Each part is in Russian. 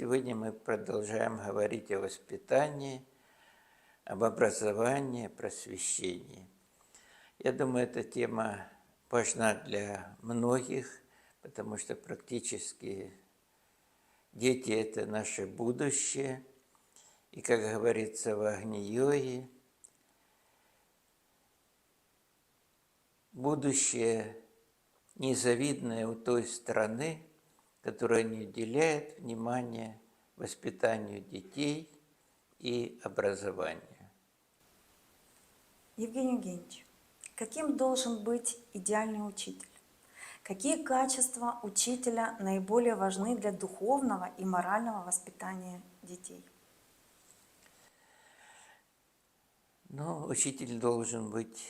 Сегодня мы продолжаем говорить о воспитании, об образовании, просвещении. Я думаю, эта тема важна для многих, потому что практически дети – это наше будущее. И, как говорится в Агни-йоге, будущее незавидное у той страны, которая не уделяет внимания воспитанию детей и образованию. Евгений Евгеньевич, каким должен быть идеальный учитель? Какие качества учителя наиболее важны для духовного и морального воспитания детей? Но учитель должен быть,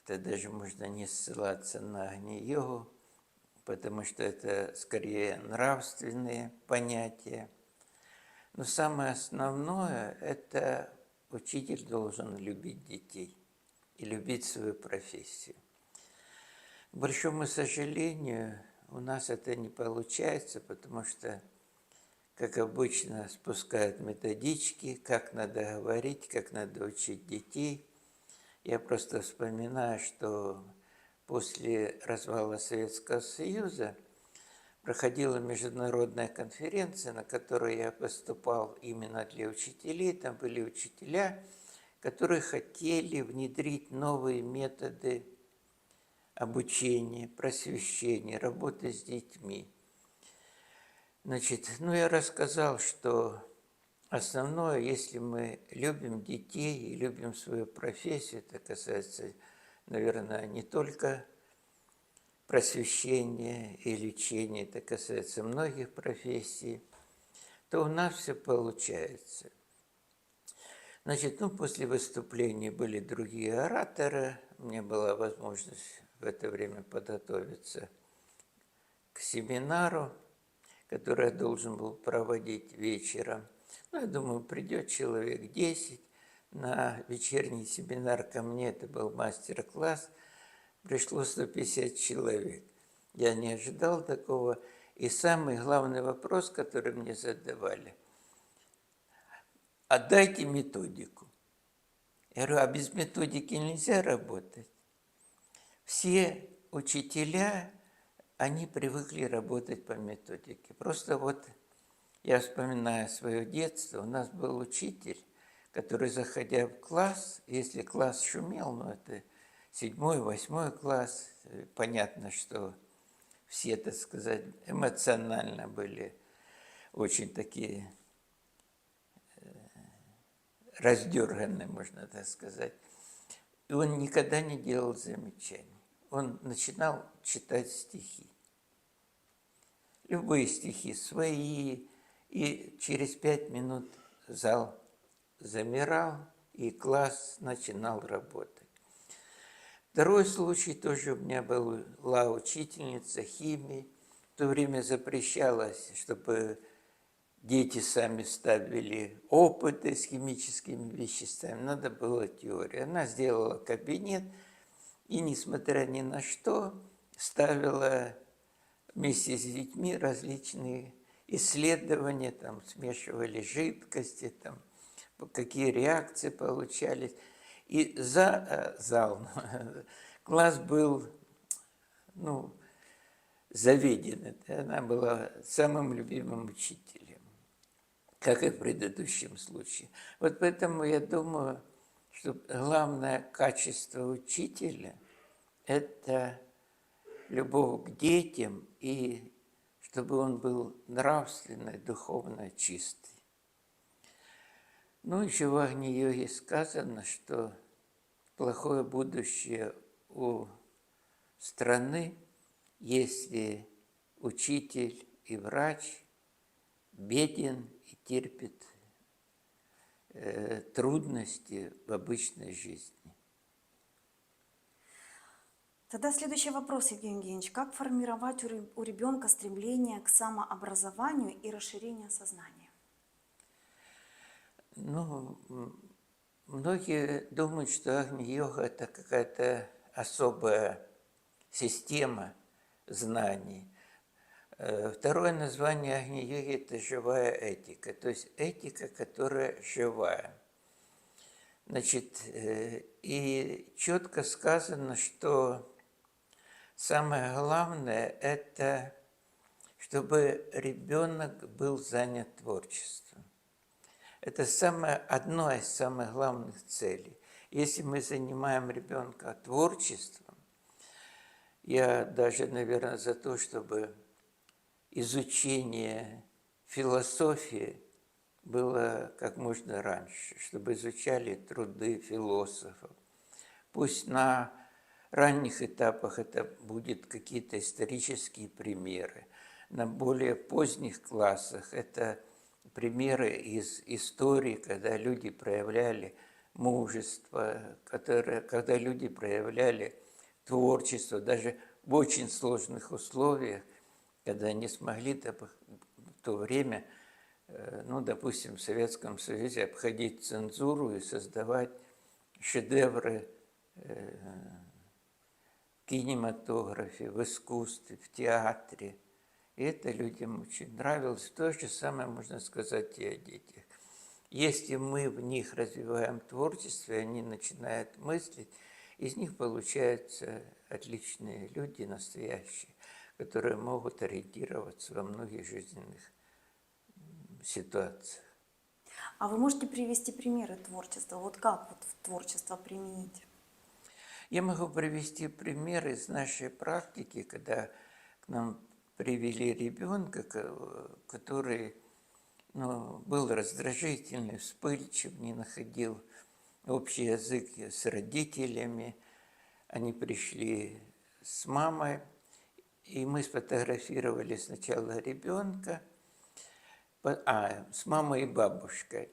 это даже можно не ссылаться на Агни-йогу, потому что это скорее нравственные понятия. Но самое основное – это учитель должен любить детей и любить свою профессию. К большому сожалению, у нас это не получается, потому что, как обычно, спускают методички, как надо говорить, как надо учить детей. Я просто вспоминаю, что после развала Советского Союза проходила международная конференция, на которой я выступал именно для учителей. Там были учителя, которые хотели внедрить новые методы обучения, просвещения, работы с детьми. Значит, я рассказал, что основное, если мы любим детей и любим свою профессию, это касается, наверное, не только просвещения и лечения, это касается многих профессий, то у нас все получается. Значит, после выступления были другие ораторы, у меня была возможность в это время подготовиться к семинару, который я должен был проводить вечером. Я думаю, придет человек 10 на вечерний семинар ко мне, это был мастер-класс, пришло 150 человек. Я не ожидал такого. И самый главный вопрос, который мне задавали: отдайте методику. Я говорю, а без методики нельзя работать? Все учителя, они привыкли работать по методике. Просто я вспоминаю свое детство, у нас был учитель, который, заходя в класс, если класс шумел, это 7-й, 8-й класс, понятно, что все, так сказать, эмоционально были очень такие раздерганные, можно так сказать. И он никогда не делал замечаний. Он начинал читать стихи. Любые стихи свои. И через 5 минут зал замирал, и класс начинал работать. Второй случай тоже у меня была учительница химии. В то время запрещалось, чтобы дети сами ставили опыты с химическими веществами. Надо было теория. Она сделала кабинет и, несмотря ни на что, ставила вместе с детьми различные исследования, смешивали жидкости, какие реакции получались. И класс был, заведен. Она была самым любимым учителем, как и в предыдущем случае. Поэтому я думаю, что главное качество учителя – это любовь к детям и чтобы он был нравственно, духовно чистый. Еще в Агни-йоге сказано, что плохое будущее у страны, если учитель и врач беден и терпит трудности в обычной жизни. Тогда следующий вопрос, Евгений Евгеньевич. Как формировать у ребенка стремление к самообразованию и расширению сознания? Многие думают, что Агни-йога – это какая-то особая система знаний. Второе название Агни-йоги – это живая этика, то есть этика, которая живая. Значит, и четко сказано, что самое главное – это чтобы ребенок был занят творчеством. Это одно из самых главных целей. Если мы занимаем ребенка творчеством, я даже, наверное, за то, чтобы изучение философии было как можно раньше, чтобы изучали труды философов. Пусть на ранних этапах это будут какие-то исторические примеры, на более поздних классах это примеры из истории, когда люди проявляли мужество, когда люди проявляли творчество, даже в очень сложных условиях, когда не смогли в то время, ну, допустим, в Советском Союзе обходить цензуру и создавать шедевры в кинематографе, в искусстве, в театре. И это людям очень нравилось. То же самое можно сказать и о детях. Если мы в них развиваем творчество, и они начинают мыслить, из них получаются отличные люди, настоящие, которые могут ориентироваться во многих жизненных ситуациях. А вы можете привести примеры творчества? Вот как вот в творчество применить? Я могу привести пример из нашей практики, когда к нам привели ребенка, который был раздражительный, вспыльчив, не находил общий язык с родителями. Они пришли с мамой, и мы сфотографировали сначала ребенка, с мамой и бабушкой.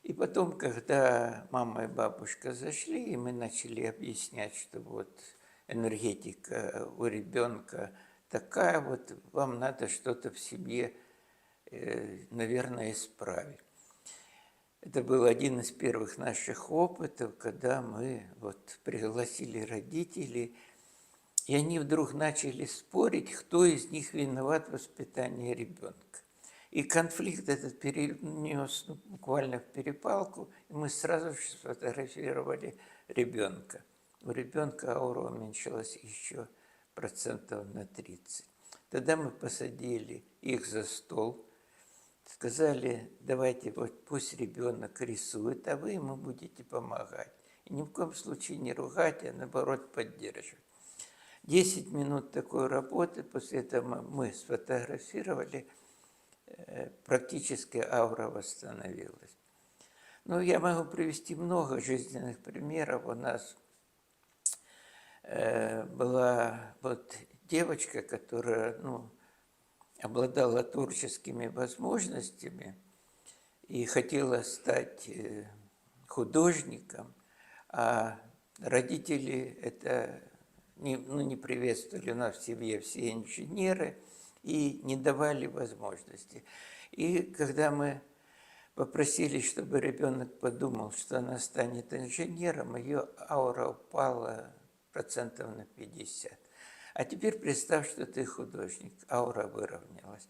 И потом, когда мама и бабушка зашли, и мы начали объяснять, что вот энергетика у ребенка такая, вот вам надо что-то в себе, наверное, исправить. Это был один из первых наших опытов, когда мы вот пригласили родителей, и они вдруг начали спорить, кто из них виноват в воспитании ребенка. И конфликт этот перенес буквально в перепалку, и мы сразу же сфотографировали ребенка. У ребенка аура уменьшилась еще процентов на 30. Тогда мы посадили их за стол, сказали, давайте вот пусть ребенок рисует, а вы ему будете помогать. И ни в коем случае не ругать, а наоборот поддерживать. 10 минут такой работы, после этого мы сфотографировали, практически аура восстановилась. Ну, я могу привести много жизненных примеров. У нас была вот девочка, которая, обладала творческими возможностями и хотела стать художником, а родители это не приветствовали. У нас в семье все инженеры и не давали возможности. И когда мы попросили, чтобы ребенок подумал, что она станет инженером, ее аура упала процентов на 50. А теперь представь, что ты художник, аура выровнялась.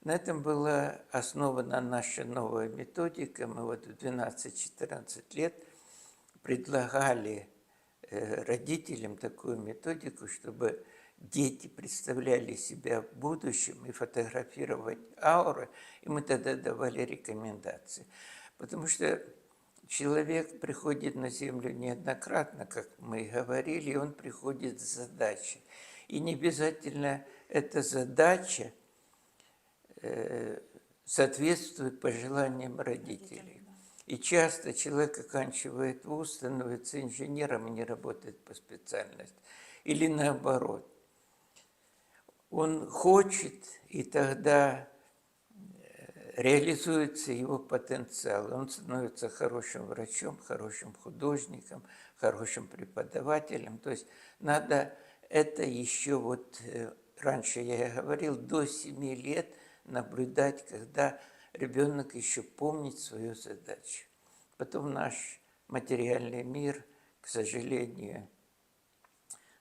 На этом была основана наша новая методика. Мы вот в 12-14 лет предлагали родителям такую методику, чтобы дети представляли себя в будущем и фотографировать ауры, и мы тогда давали рекомендации. Потому что человек приходит на Землю неоднократно, как мы и говорили, и он приходит с задачей. И не обязательно эта задача соответствует пожеланиям родителей. И часто человек оканчивает вуз, становится инженером и не работает по специальности. Или наоборот. Он хочет, и тогда реализуется его потенциал. Он становится хорошим врачом, хорошим художником, хорошим преподавателем. То есть надо это еще вот, раньше я говорил, до 7 лет наблюдать, когда ребенок еще помнит свою задачу. Потом наш материальный мир, к сожалению,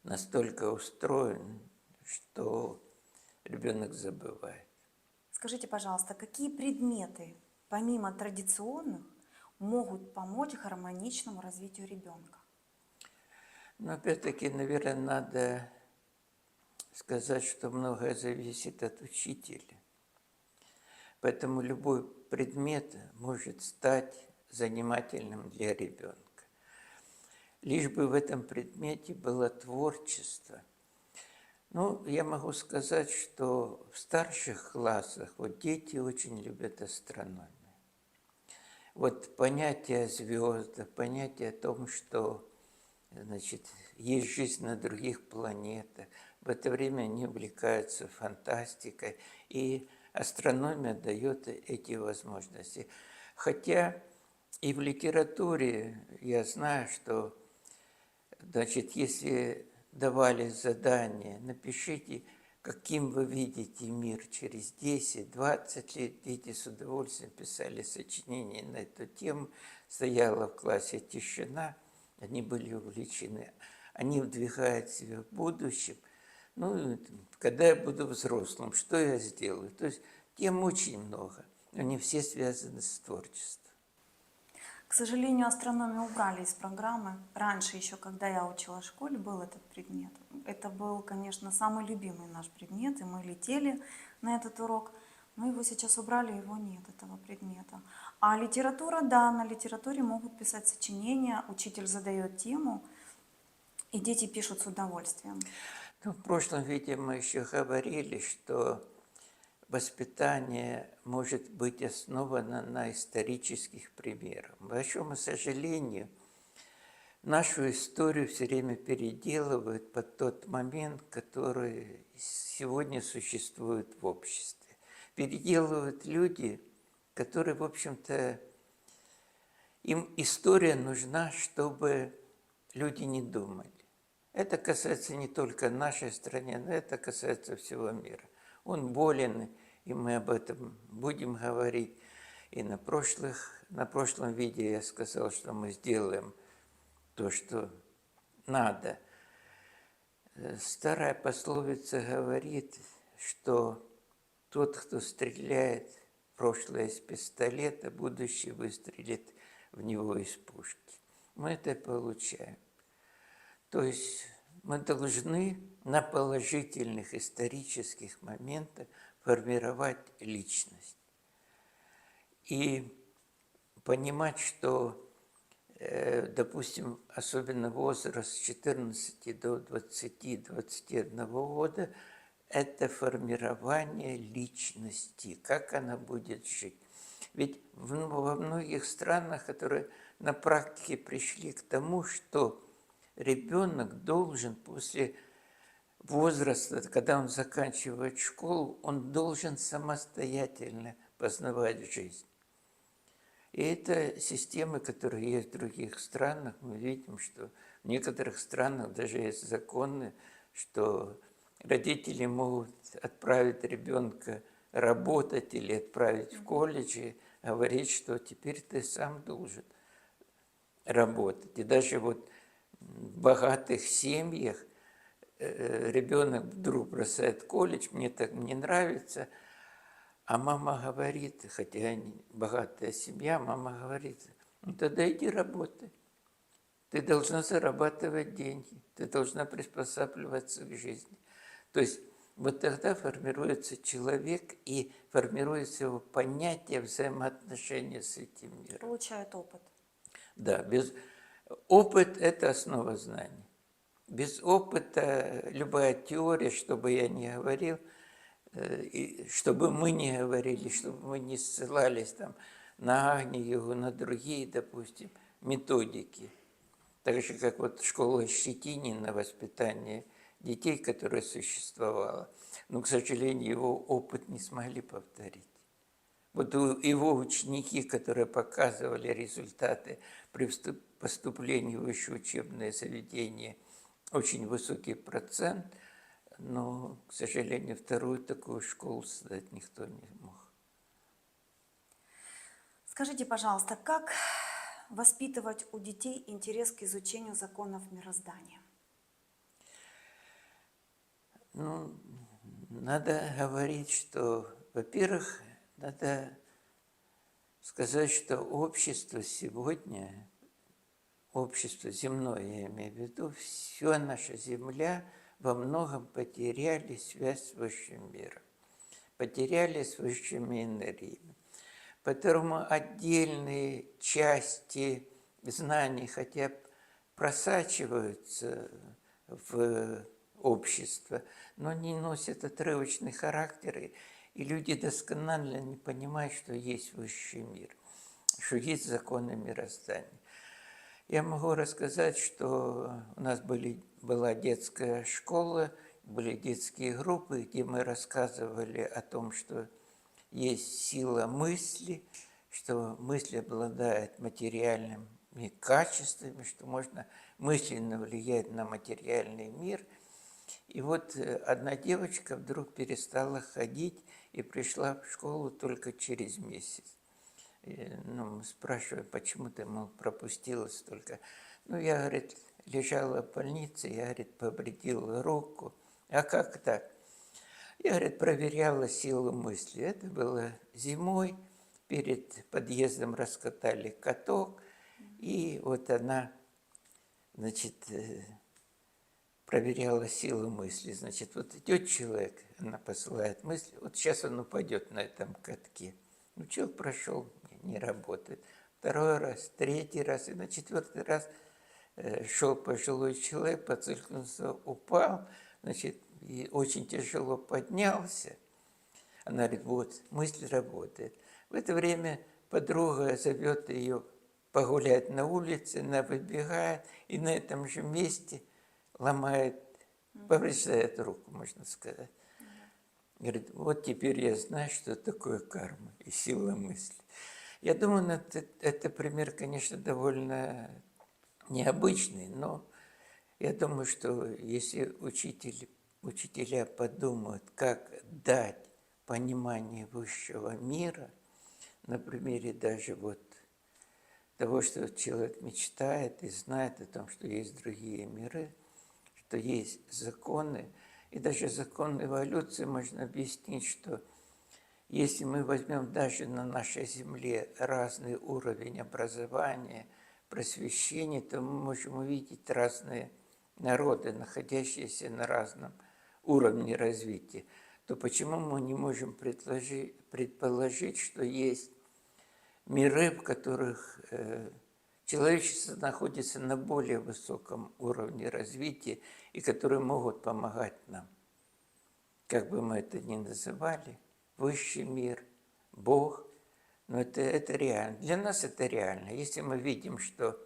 настолько устроен, что ребенок забывает. Скажите, пожалуйста, какие предметы, помимо традиционных, могут помочь гармоничному развитию ребенка? Но опять-таки, наверное, надо сказать, что многое зависит от учителя. Поэтому любой предмет может стать занимательным для ребенка. Лишь бы в этом предмете было творчество. Ну, я могу сказать, что в старших классах вот дети очень любят астрономию. Вот понятие о звездах, понятие о том, что, значит, есть жизнь на других планетах. В это время они увлекаются фантастикой, и астрономия дает эти возможности. Хотя и в литературе я знаю, что, значит, если давали задание, напишите, каким вы видите мир через 10-20 лет, дети с удовольствием писали сочинения на эту тему, стояла в классе тишина, они были увлечены. Они вдвигают себя в будущем. Ну, когда я буду взрослым, что я сделаю? То есть тем очень много. Они все связаны с творчеством. К сожалению, астрономию убрали из программы. Раньше еще, когда я училась в школе, был этот предмет. Это был, конечно, самый любимый наш предмет, и мы летели на этот урок. Но его сейчас убрали, его нет, этого предмета. А литература, да, на литературе могут писать сочинения, учитель задает тему, и дети пишут с удовольствием. Ну, в прошлом видео мы еще говорили, что воспитание может быть основано на исторических примерах. К большому сожалению, нашу историю все время переделывают под тот момент, который сегодня существует в обществе. Переделывают люди, которые, в общем-то, им история нужна, чтобы люди не думали. Это касается не только нашей страны, но это касается всего мира. Он болен, и мы об этом будем говорить. И на прошлом видео я сказал, что мы сделаем то, что надо. Старая пословица говорит, что тот, кто стреляет в прошлое из пистолета, будущее выстрелит в него из пушки. Мы это получаем. То есть мы должны на положительных исторических моментах формировать личность. И понимать, что, допустим, особенно возраст с 14 до 20-21 года, это формирование личности, как она будет жить. Ведь во многих странах, которые на практике пришли к тому, что ребенок должен после возраста, когда он заканчивает школу, он должен самостоятельно познавать жизнь. И это системы, которые есть в других странах. Мы видим, что в некоторых странах даже есть законы, что родители могут отправить ребенка работать или отправить в колледж и говорить, что теперь ты сам должен работать. И даже вот в богатых семьях ребенок вдруг бросает колледж, мне так не нравится, а мама говорит, хотя богатая семья, мама говорит, ну тогда иди работай. Ты должна зарабатывать деньги, ты должна приспосабливаться к жизни. То есть вот тогда формируется человек и формируется его понятие взаимоотношения с этим миром. Получают опыт. Да, опыт – это основа знаний. Без опыта любая теория, что бы я ни говорил, и чтобы мы не говорили, чтобы мы не ссылались там на Агнию, на другие, допустим, методики. Так же, как вот школа Щетинина, воспитание детей, которая существовала. Но, к сожалению, его опыт не смогли повторить. Вот его ученики, которые показывали результаты при поступлении в высшее учебное заведение, очень высокий процент, но, к сожалению, вторую такую школу создать никто не мог. Скажите, пожалуйста, как воспитывать у детей интерес к изучению законов мироздания? Ну, надо говорить, что, во-первых, надо сказать, что общество сегодня, общество земное, я имею в виду, вся наша Земля во многом потеряли связь с высшим миром, потеряли с высшими энергиями. Поэтому отдельные части знаний хотя бы просачиваются в общество, но не носят отрывочный характер, и люди досконально не понимают, что есть высший мир, что есть законы мироздания. Я могу рассказать, что у нас была детская школа, были детские группы, где мы рассказывали о том, что есть сила мысли, что мысль обладает материальными качествами, что можно мысленно влиять на материальный мир. И вот одна девочка вдруг перестала ходить и пришла в школу только через месяц. Мы спрашиваем, почему ты, мол, пропустила столько. Я, говорит, лежала в больнице, я, говорит, повредила руку. А как так? Я, говорит, проверяла силу мысли. Это было зимой, перед подъездом раскатали каток, и вот она, значит, проверяла силу мысли. Значит, вот идет человек, она посылает мысли, вот сейчас он упадет на этом катке. Человек прошел, не работает. Второй раз, третий раз, и на четвертый раз шел пожилой человек, поцелкнулся, упал, значит, и очень тяжело поднялся. Она говорит, вот, мысль работает. В это время подруга зовет ее погулять на улице, она выбегает, и на этом же месте ломает, повреждает руку, можно сказать. Говорит, вот теперь я знаю, что такое карма и сила мысли. Я думаю, это пример, конечно, довольно необычный, но я думаю, что если учителя подумают, как дать понимание высшего мира, на примере даже вот того, что человек мечтает и знает о том, что есть другие миры, что есть законы, и даже закон эволюции можно объяснить, что если мы возьмем даже на нашей Земле разный уровень образования, просвещения, то мы можем увидеть разные народы, находящиеся на разном уровне развития. То почему мы не можем предположить, что есть миры, в которых человечество находится на более высоком уровне развития и которые могут помогать нам, как бы мы это ни называли, высший мир, Бог, но это реально. Для нас это реально. Если мы видим, что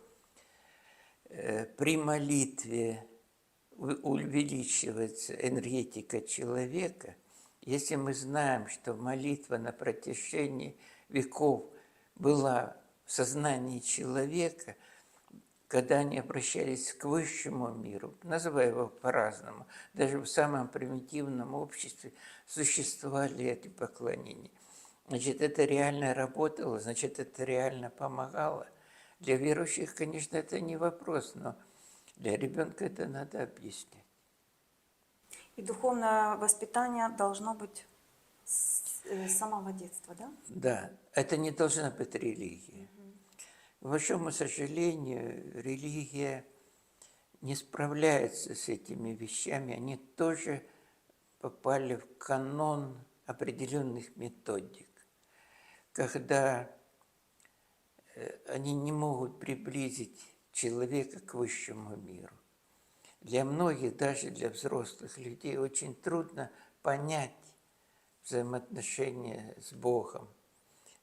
при молитве увеличивается энергетика человека, если мы знаем, что молитва на протяжении веков была в сознании человека, когда они обращались к высшему миру, называя его по-разному, даже в самом примитивном обществе существовали эти поклонения. Значит, это реально работало, значит, это реально помогало. Для верующих, конечно, это не вопрос, но для ребенка это надо объяснять. И духовное воспитание должно быть с самого детства, да? Да, это не должна быть религия. К большому сожалению, религия не справляется с этими вещами. Они тоже попали в канон определенных методик, когда они не могут приблизить человека к высшему миру. Для многих, даже для взрослых людей, очень трудно понять взаимоотношения с Богом.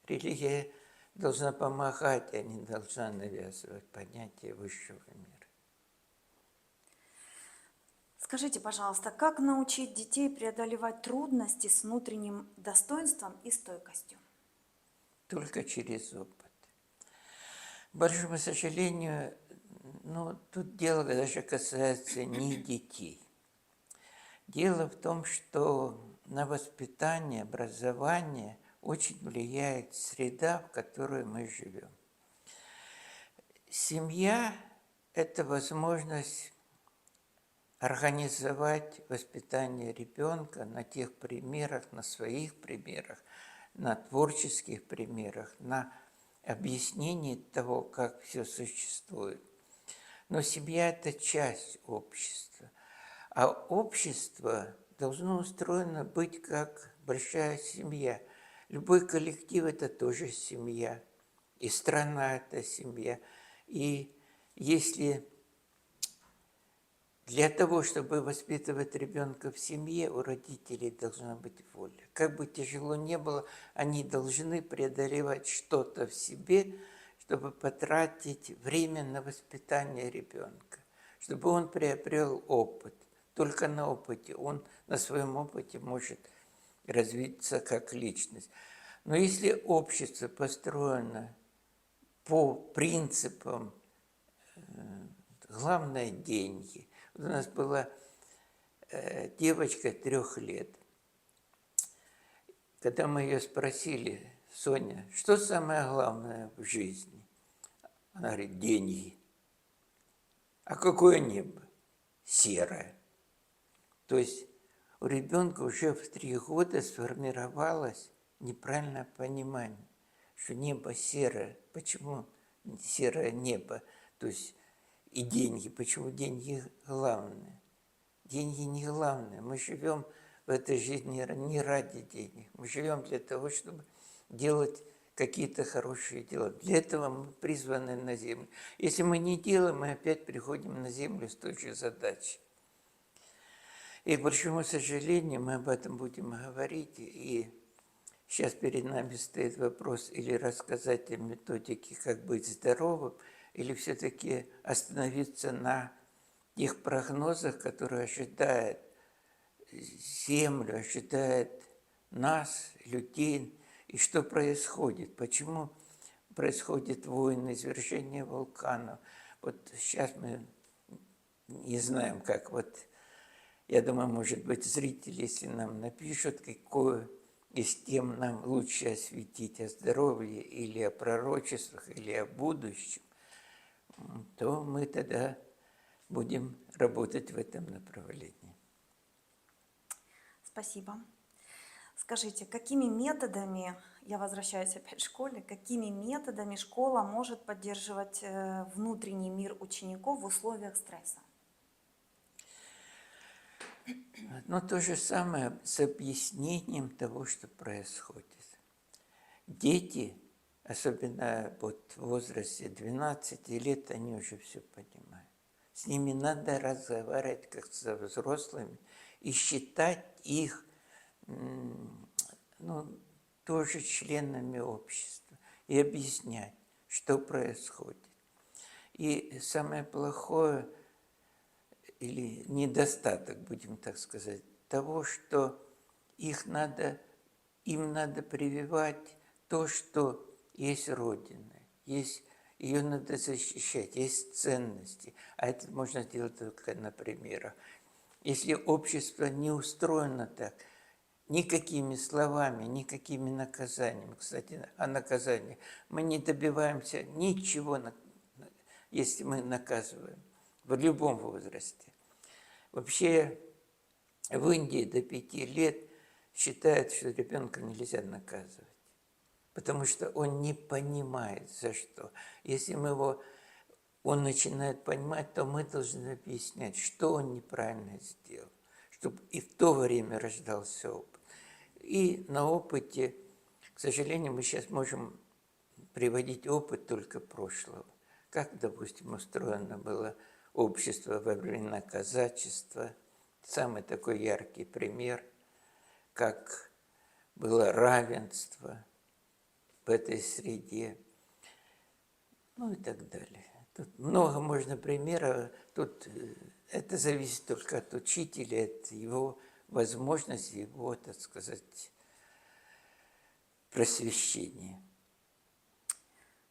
Религия должна помогать, а не должна навязывать понятие высшего мира. Скажите, пожалуйста, как научить детей преодолевать трудности с внутренним достоинством и стойкостью? Только через опыт. К большому сожалению, тут дело даже касается не детей. Дело в том, что на воспитание, образование очень влияет среда, в которой мы живем. Семья – это возможность организовать воспитание ребенка на тех примерах, на своих примерах, на творческих примерах, на объяснении того, как все существует. Но семья – это часть общества, а общество должно устроено быть как большая семья. Любой коллектив – это тоже семья, и страна – это семья. И если для того, чтобы воспитывать ребенка в семье, у родителей должна быть воля. Как бы тяжело ни было, они должны преодолевать что-то в себе, чтобы потратить время на воспитание ребенка, чтобы он приобрел опыт. Только на опыте, он на своем опыте может развиться как личность. Но если общество построено по принципам главное – деньги. Вот у нас была девочка 3 лет. Когда мы ее спросили: Соня, что самое главное в жизни? Она говорит: деньги. А какое небо? Серое. То есть у ребенка уже в 3 года сформировалось неправильное понимание, что небо серое. Почему серое небо? То есть и деньги. Почему деньги главные? Деньги не главное. Мы живем в этой жизни не ради денег. Мы живем для того, чтобы делать какие-то хорошие дела. Для этого мы призваны на землю. Если мы не делаем, мы опять приходим на землю с той же задачей. И, к большому сожалению, мы об этом будем говорить. И сейчас перед нами стоит вопрос или рассказать о методике, как быть здоровым, или все-таки остановиться на тех прогнозах, которые ожидают Землю, ожидают нас, людей, и что происходит, почему происходят войны, извержения вулканов. Вот сейчас мы не знаем, как вот, я думаю, может быть, зрители, если нам напишут, какую из тем нам лучше осветить, о здоровье или о пророчествах, или о будущем, то мы тогда будем работать в этом направлении. Спасибо. Скажите, какими методами, я возвращаюсь опять к школе, какими методами школа может поддерживать внутренний мир учеников в условиях стресса? Но то же самое с объяснением того, что происходит. Дети, особенно вот в возрасте 12 лет, они уже все понимают. С ними надо разговаривать как со взрослыми и считать их тоже членами общества и объяснять, что происходит. И самое плохое или недостаток, будем так сказать, того, что им надо прививать то, что есть Родина, ее надо защищать, есть ценности. А это можно сделать только на примерах. Если общество не устроено так, никакими словами, никакими наказаниями, кстати, о наказании, мы не добиваемся ничего, если мы наказываем в любом возрасте. Вообще в Индии до 5 лет считают, что ребенка нельзя наказывать, потому что он не понимает, за что. Если он начинает понимать, то мы должны объяснять, что он неправильно сделал, чтобы и в то время рождался опыт. И на опыте, к сожалению, мы сейчас можем приводить опыт только прошлого. Как, допустим, устроено было общество во времена казачества, самый такой яркий пример, как было равенство в этой среде, ну и так далее. Тут много можно примеров, тут это зависит только от учителя, от его возможности, его, так сказать, просвещения.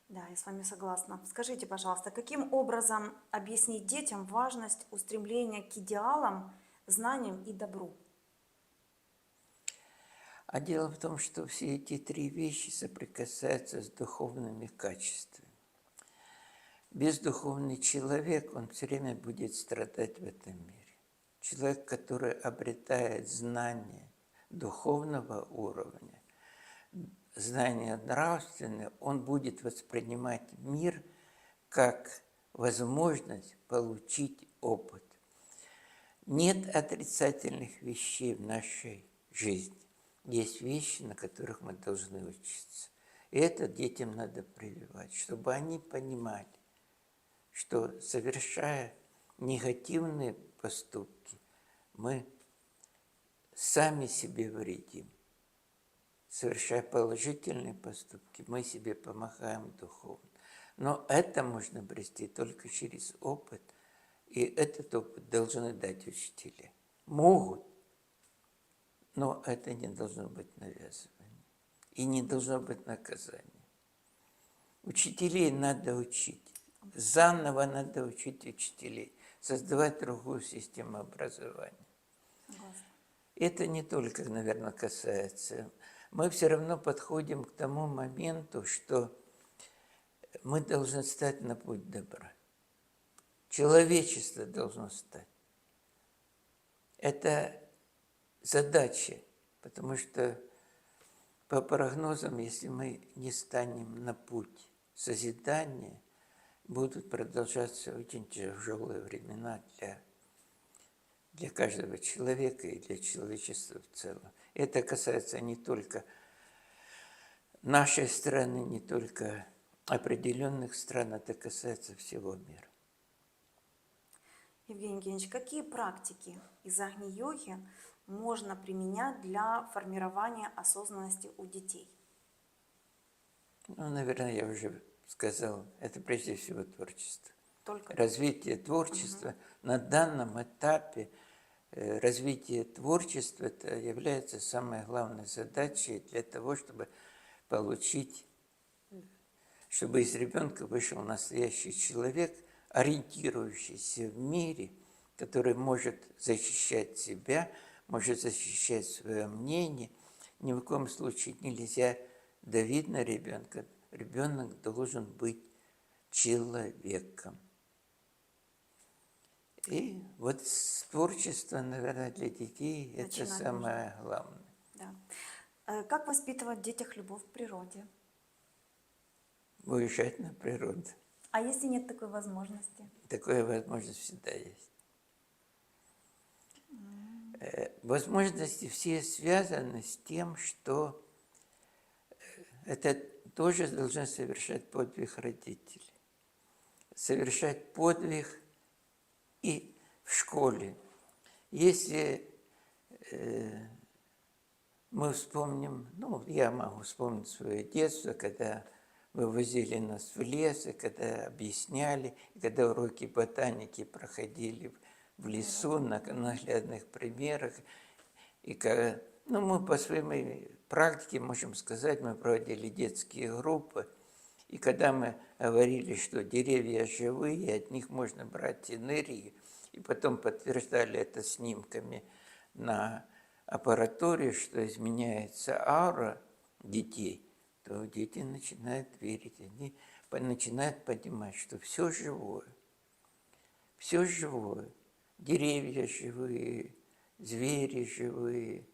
Да, я с вами согласна. Скажите, пожалуйста, каким образом объяснить детям важность устремления к идеалам, знаниям и добру? А дело в том, что все эти 3 вещи соприкасаются с духовными качествами. Бездуховный человек, он все время будет страдать в этом мире. человек, который обретает знания духовного уровня, знания нравственные, он будет воспринимать мир как возможность получить опыт. Нет отрицательных вещей в нашей жизни. Есть вещи, на которых мы должны учиться. И это детям надо прививать, чтобы они понимали, что, совершая негативные поступки, мы сами себе вредим. Совершая положительные поступки, мы себе помогаем духовно. Но это можно обрести только через опыт, и этот опыт должны дать учителя. Могут, но это не должно быть навязывание. И не должно быть наказания. Учителей надо учить. Заново надо учить учителей. Создавать другую систему образования. Согласна. Это не только, наверное, касается. Мы все равно подходим к тому моменту, что мы должны стать на путь добра. Человечество должно стать. Это задача, потому что по прогнозам, если мы не станем на путь созидания, будут продолжаться очень тяжелые времена для каждого человека и для человечества в целом. Это касается не только нашей страны, не только определенных стран, это касается всего мира. Евгений Евгеньевич, какие практики из Агни-йоги можно применять для формирования осознанности у детей? Ну, наверное, я уже сказал, это прежде всего творчество. Только Развитие творчества на данном этапе, развитие творчества это является самой главной задачей для того, чтобы получить, чтобы из ребенка вышел настоящий человек, ориентирующийся в мире, который может защищать себя, может защищать свое мнение. Ни в коем случае нельзя давить на ребенка. Ребенок должен быть человеком. И вот творчество, наверное, для детей это Начинать самое главное. Да. Как воспитывать в детях любовь к природе? Уезжать на природу. А если нет такой возможности? Такая возможность всегда есть. Возможности все связаны с тем, что это тоже должны совершать подвиг родители. Совершать подвиг и в школе. Если мы вспомним, ну, я могу вспомнить свое детство, когда вывозили нас в лес, и когда объясняли, и когда уроки ботаники проходили в лесу на наглядных примерах. И когда, ну, мы по своей практике можем сказать, мы проводили детские группы, и когда мы говорили, что деревья живые, от них можно брать энергию, и потом подтверждали это снимками на аппаратуре, что изменяется аура детей, то дети начинают верить, они начинают понимать, что все живое, деревья живые, звери живые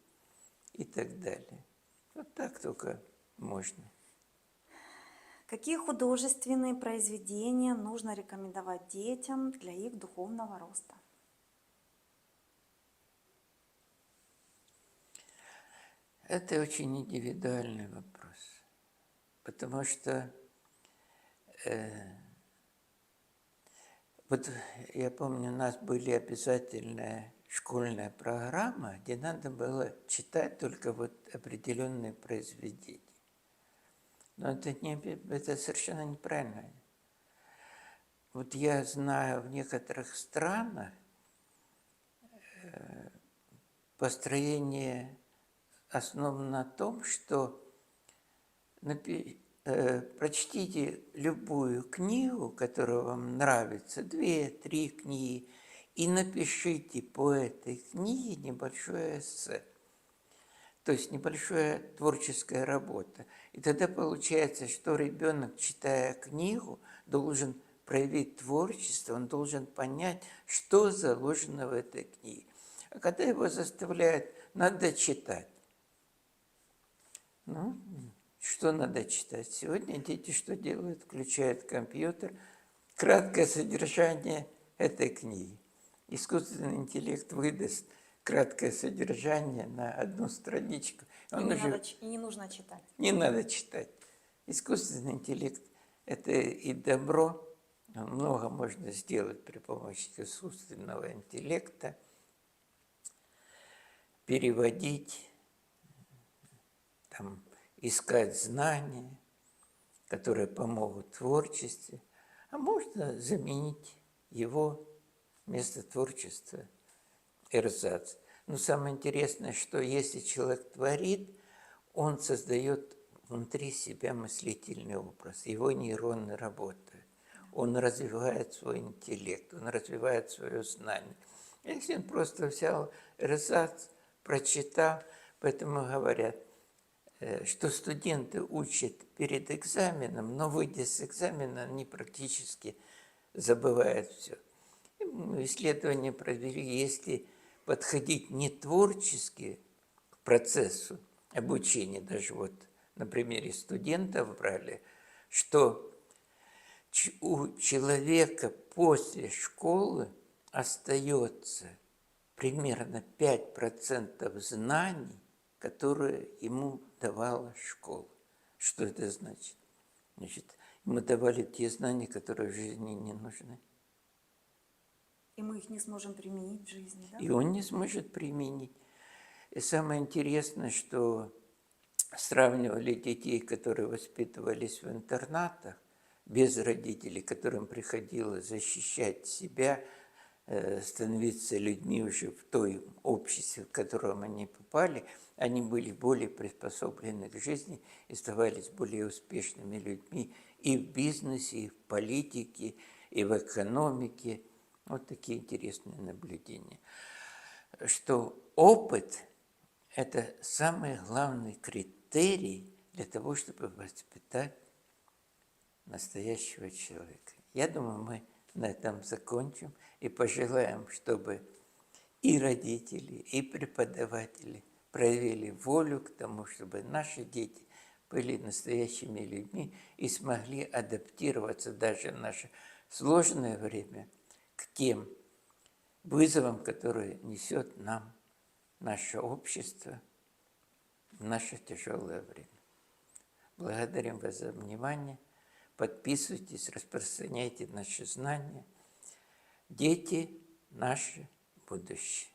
и так далее. Вот так только можно. Какие художественные произведения нужно рекомендовать детям для их духовного роста? Это очень индивидуальный вопрос, потому что вот я помню, у нас были обязательная школьная программа, где надо было читать только вот определенные произведения. Но это совершенно неправильно. Вот я знаю, в некоторых странах построение основано на том, что прочтите любую книгу, которая вам нравится, 2-3 книги, и напишите по этой книге небольшое эссе. То есть небольшая творческая работа. И тогда получается, что ребенок, читая книгу, должен проявить творчество, он должен понять, что заложено в этой книге. А когда его заставляют, надо читать. Ну, что надо читать? Сегодня дети что делают? Включают компьютер. Краткое содержание этой книги. Искусственный интеллект выдаст краткое содержание на одну страничку. Он уже И не нужно читать. не надо читать. Искусственный интеллект – это и добро. Много можно сделать при помощи искусственного интеллекта. Переводить, там, искать знания, которые помогут в творчестве. А можно заменить его вместо творчества эрзац. Но самое интересное, что если человек творит, он создает внутри себя мыслительный образ, его нейроны работают, он развивает свой интеллект, он развивает свое знание. Если он просто взял эрзац, прочитал, поэтому говорят, что студенты учат перед экзаменом, но выйдя с экзамена, они практически забывают все. Исследования провели, если подходить не творчески к процессу обучения, даже вот на примере студентов брали, что у человека после школы остается примерно 5% знаний, которые ему давала школа. Что это значит? Значит, ему давали те знания, которые в жизни не нужны. И мы их не сможем применить в жизни, да? И он не сможет применить. И самое интересное, что сравнивали детей, которые воспитывались в интернатах, без родителей, которым приходилось защищать себя, становиться людьми уже в той обществе, в котором они попали, они были более приспособлены к жизни и оставались более успешными людьми и в бизнесе, и в политике, и в экономике. Вот такие интересные наблюдения. Что опыт – это самый главный критерий для того, чтобы воспитать настоящего человека. Я думаю, мы на этом закончим и пожелаем, чтобы и родители, и преподаватели проявили волю к тому, чтобы наши дети были настоящими людьми и смогли адаптироваться даже в наше сложное время к тем вызовам, которые несет нам наше общество в наше тяжелое время. Благодарим вас за внимание. Подписывайтесь, распространяйте наши знания. Дети – наше будущее.